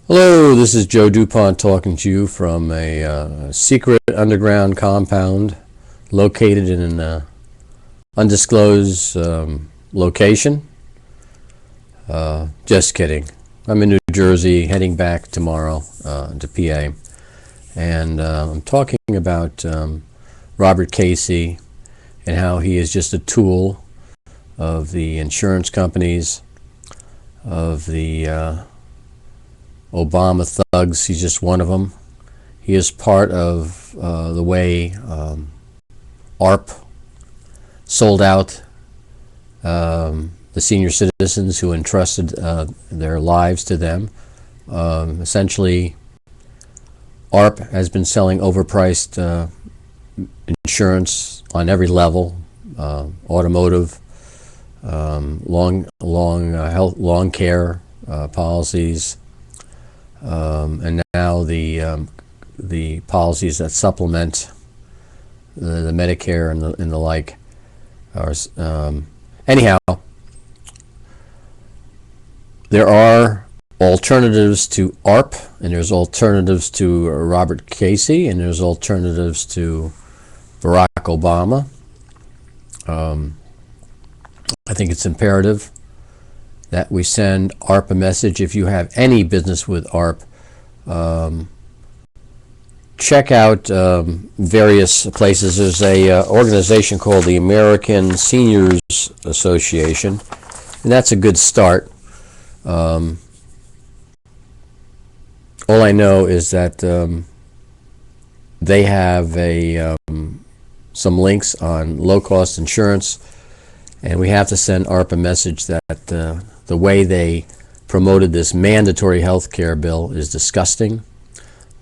Hello, this is Joe DuPont talking to you from a secret underground compound located in an undisclosed location. Just kidding. I'm in New Jersey, heading back tomorrow to PA, and I'm talking about Robert Casey and how he is just a tool of the insurance companies, of the Obama thugs. He's just one of them. He is part of the way AARP sold out the senior citizens who entrusted their lives to them. Essentially, AARP has been selling overpriced insurance on every level, automotive, long care policies, and now the policies that supplement the Medicare and the like are anyhow. There are alternatives to AARP, and there's alternatives to Robert Casey, and there's alternatives to Barack Obama. I think it's imperative that we send AARP a message. If you have any business with AARP, check out various places. There's a organization called the American Seniors Association, and that's a good start. All I know is that they have some links on low-cost insurance, and we have to send AARP a message that the way they promoted this mandatory health care bill is disgusting.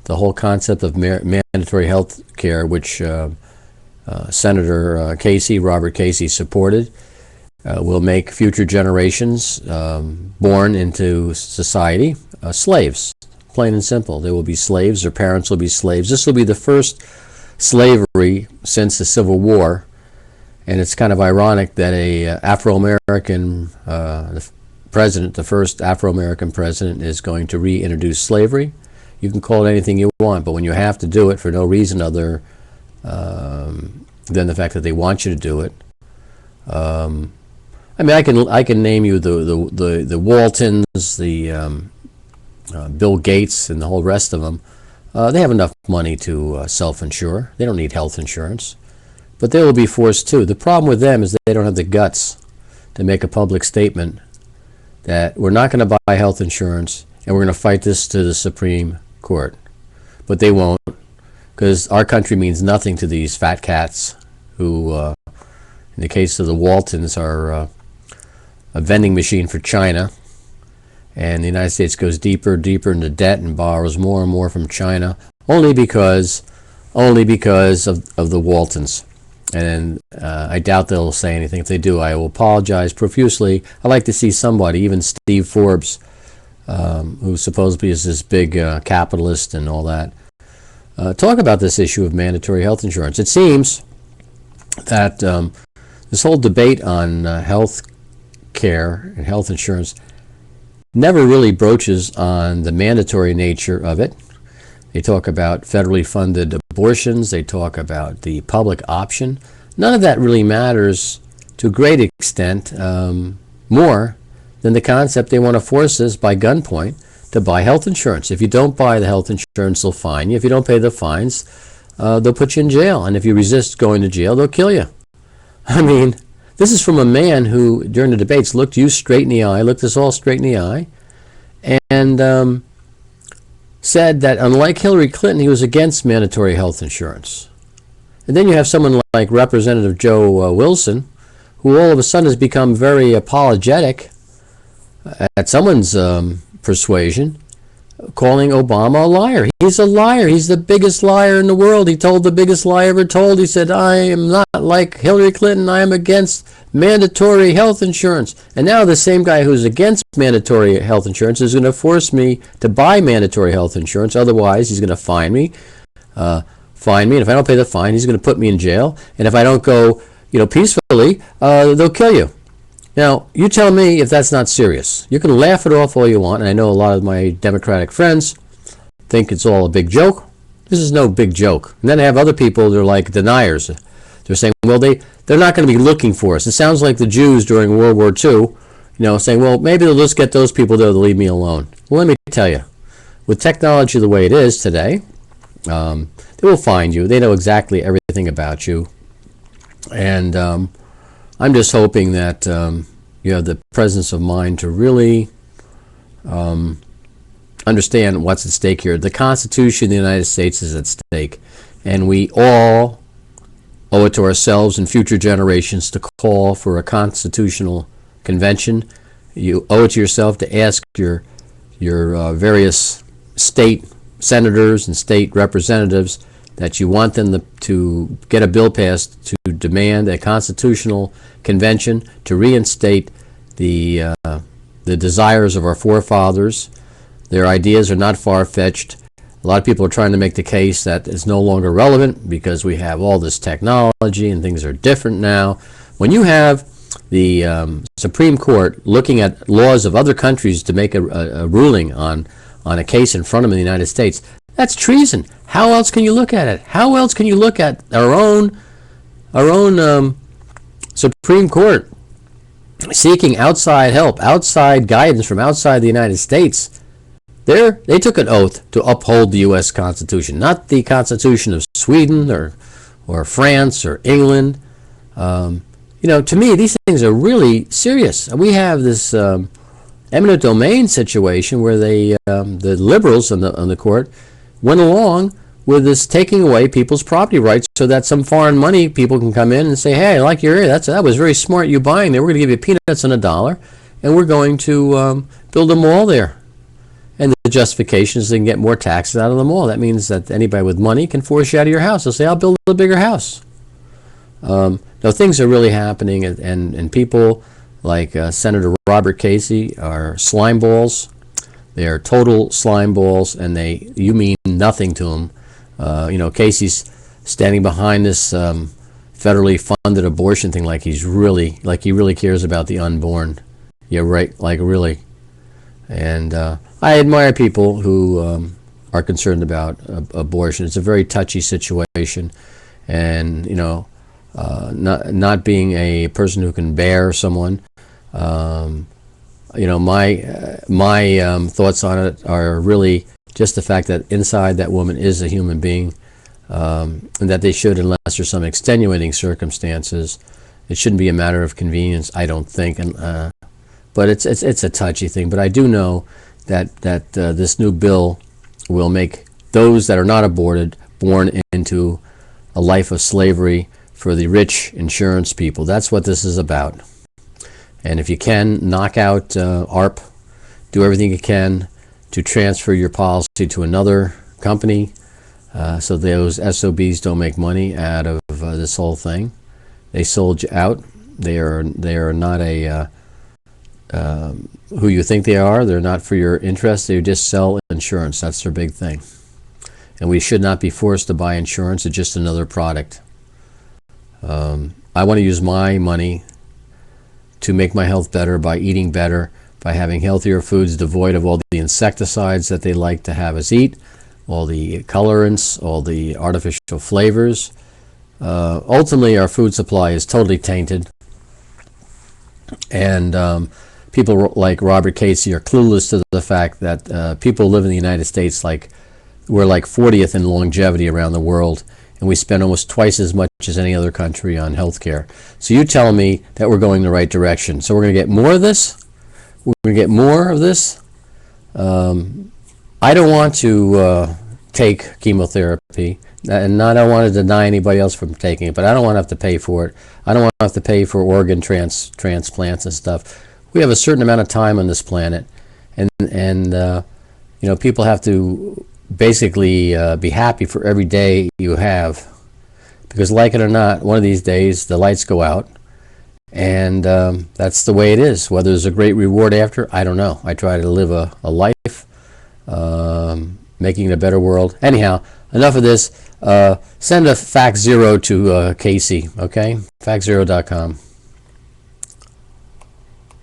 The whole concept of mandatory health care, which Senator Casey, Robert Casey, supported, will make future generations born into society slaves. Plain and simple. They will be slaves. Their parents will be slaves. This will be the first slavery since the Civil War. And it's kind of ironic that a Afro-American president, the first Afro-American president, is going to reintroduce slavery. You can call it anything you want, but when you have to do it for no reason other than the fact that they want you to do it. I mean, I can name you the Waltons, the Bill Gates, and the whole rest of them. They have enough money to self-insure. They don't need health insurance. But they will be forced to. The problem with them is that they don't have the guts to make a public statement that we're not going to buy health insurance and we're going to fight this to the Supreme Court. But they won't, because our country means nothing to these fat cats who, in the case of the Waltons, are a vending machine for China. And the United States goes deeper and deeper into debt and borrows more and more from China only because of the Waltons. And I doubt they'll say anything. If they do, I will apologize profusely. I'd like to see somebody, even Steve Forbes, who supposedly is this big capitalist and all that, talk about this issue of mandatory health insurance. It seems that this whole debate on health care and health insurance never really broaches on the mandatory nature of it. They talk about federally funded abortions. They talk about the public option. None of that really matters to a great extent more than the concept they want to force us by gunpoint to buy health insurance. If you don't buy the health insurance, they'll fine you. If you don't pay the fines, they'll put you in jail. And if you resist going to jail, they'll kill you. I mean, this is from a man who, during the debates, looked you straight in the eye, looked us all straight in the eye, and said that unlike Hillary Clinton, he was against mandatory health insurance. And then you have someone like Representative Joe Wilson, who all of a sudden has become very apologetic at someone's persuasion, calling Obama a liar. He's a liar. He's the biggest liar in the world. He told the biggest lie ever told. He said, I am not like Hillary Clinton. I am against mandatory health insurance. And now the same guy who's against mandatory health insurance is going to force me to buy mandatory health insurance. Otherwise, he's going to fine me. And if I don't pay the fine, he's going to put me in jail. And if I don't go, peacefully, they'll kill you. Now, you tell me if that's not serious. You can laugh it off all you want, and I know a lot of my Democratic friends think it's all a big joke. This is no big joke. And then I have other people, they're like deniers. They're saying, well, they're not going to be looking for us. It sounds like the Jews during World War II, saying, well, maybe they'll just get those people there to leave me alone. Well, let me tell you, with technology the way it is today, they will find you. They know exactly everything about you. And I'm just hoping that you have the presence of mind to really understand what's at stake here. The Constitution of the United States is at stake, and we all owe it to ourselves and future generations to call for a constitutional convention. You owe it to yourself to ask your various state senators and state representatives that you want them to get a bill passed to demand a constitutional convention to reinstate the desires of our forefathers. Their ideas are not far-fetched. A lot of people are trying to make the case that it's no longer relevant because we have all this technology and things are different now. When you have the Supreme Court looking at laws of other countries to make a ruling on a case in front of the United States, that's treason. How else can you look at it? How else can you look at our own Supreme Court seeking outside help, outside guidance from outside the United States? They took an oath to uphold the U.S. Constitution, not the Constitution of Sweden or France or England. To me, these things are really serious. We have this eminent domain situation where the liberals on the court went along with this taking away people's property rights so that some foreign money people can come in and say, hey, I like your area. That was very smart you buying there. We're going to give you peanuts on a dollar, and we're going to build a mall there. And the justification is they can get more taxes out of the mall. That means that anybody with money can force you out of your house. They'll say, I'll build a bigger house. Now, things are really happening, and people like Senator Robert Casey are slime balls. They are total slime balls, and you mean nothing to them. Casey's standing behind this federally funded abortion thing like he really cares about the unborn. Yeah, right, like really. And I admire people who are concerned about abortion. It's a very touchy situation, and not being a person who can bear someone. My thoughts on it are really just the fact that inside that woman is a human being, and that they should, unless there's some extenuating circumstances, it shouldn't be a matter of convenience, I don't think. But it's a touchy thing. But I do know that this new bill will make those that are not aborted born into a life of slavery for the rich insurance people. That's what this is about. And if you can, knock out AARP, do everything you can to transfer your policy to another company so those SOBs don't make money out of this whole thing. They sold you out. They are not who you think they are. They're not for your interest. They just sell insurance. That's their big thing. And we should not be forced to buy insurance. It's just another product. I want to use my money to make my health better by eating better, by having healthier foods devoid of all the insecticides that they like to have us eat, all the colorants, all the artificial flavors. Ultimately, our food supply is totally tainted. And people like Robert Casey are clueless to the fact that people live in the United States we're like 40th in longevity around the world, and we spend almost twice as much as any other country on health care. So you tell me that we're going the right direction. So we're going to get more of this? We're going to get more of this? I don't want to take chemotherapy, and I don't want to deny anybody else from taking it, but I don't want to have to pay for it. I don't want to have to pay for organ transplants and stuff. We have a certain amount of time on this planet, and people have to basically be happy for every day you have, because like it or not, one of these days the lights go out, and that's the way it is. Whether there's a great reward after, I don't know. I try to live a life making it a better world. Anyhow, enough of this. Send a fax 0 to Casey, okay? fax0.com.